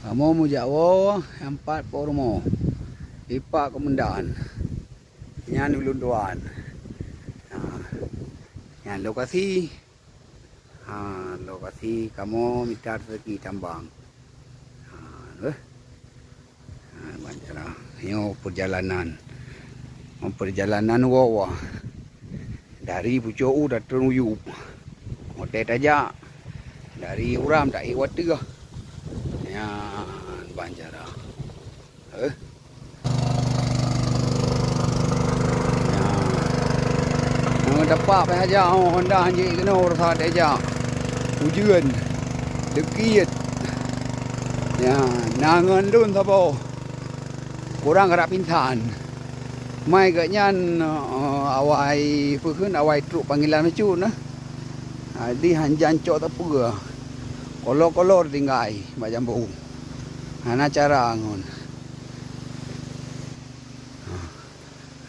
Kamu mu Jawa, empat pormo. Ipak kemendan. Nyan ulunduan. Yang lokasi. Lokasi kamu minta rezeki tambang. Bancara. Ini perjalanan wawa. Dari Pucuk dah teruyup. Hotel aja. Dari Uram tak iwat tiga. Ya, bancara. Dapat apa aja Honda hanjik kena urus aja. Ujian. Dekit. Ya, nangan dun sabo. Kurang gerak pintan. Mai ke nyan awai pukun awai truk panggilan macu nah. Di hanjan cok tepua. Kolor-kolor tinggai macam bau. Ana cara ngon.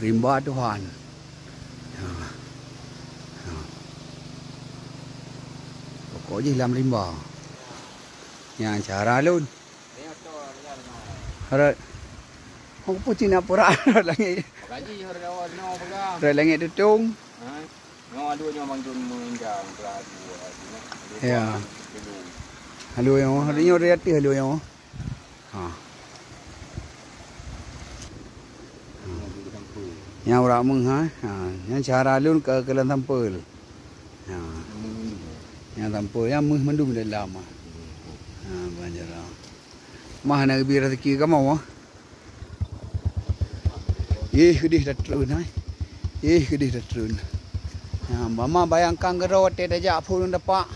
Rimba Tuhan. Pokoknya hilang rimba. Yang cara lun. Harap. Kau pucin apa rak langit. Gaji harus awal no pegang. Rak langit tutung. No adunya mangdun menjang beradu. Ya. Halo yang harinya reati halo yang. Yang orang meng yang cara lun ke kelan tampil. Yang tampil yang mendum dalam. Banjara. Mah nak bi rezeki kamu gedih dah turun gedih dah turun. Mama bayangkan gerot aja pun dapat.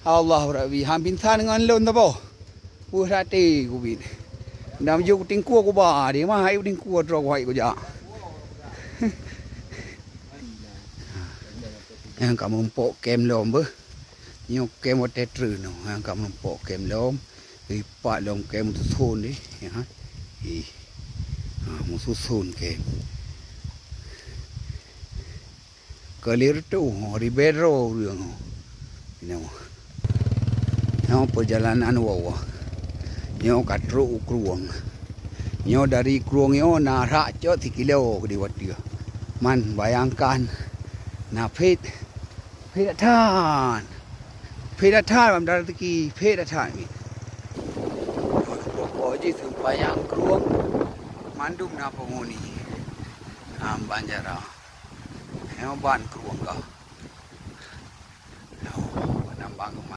Allah Rabbi hampir dengan lon tabo. Rati ku bin. Ndam ju tingku ku ba dia mah hai tingku drog hai ku ja. Yang kamu empok kem lom be. Nyok kem hotel trun no. Yang kamu empok kem lom. Ipak lom kem tu thon ni ya. Musuh sun kem. Kelir tu di bedro riang. Ini Nyo perjalanan wawa. Nyo katru ukruang. Nyo dari kruang nyo narak cok 3 kilo ke diwat dia. Man bayangkan na pet datan. Pet datan mam dar teki pet datan ni. Pokok je sembayang kruang mandum na penguni. Banjara. Nyo ban kruang ka. Nambang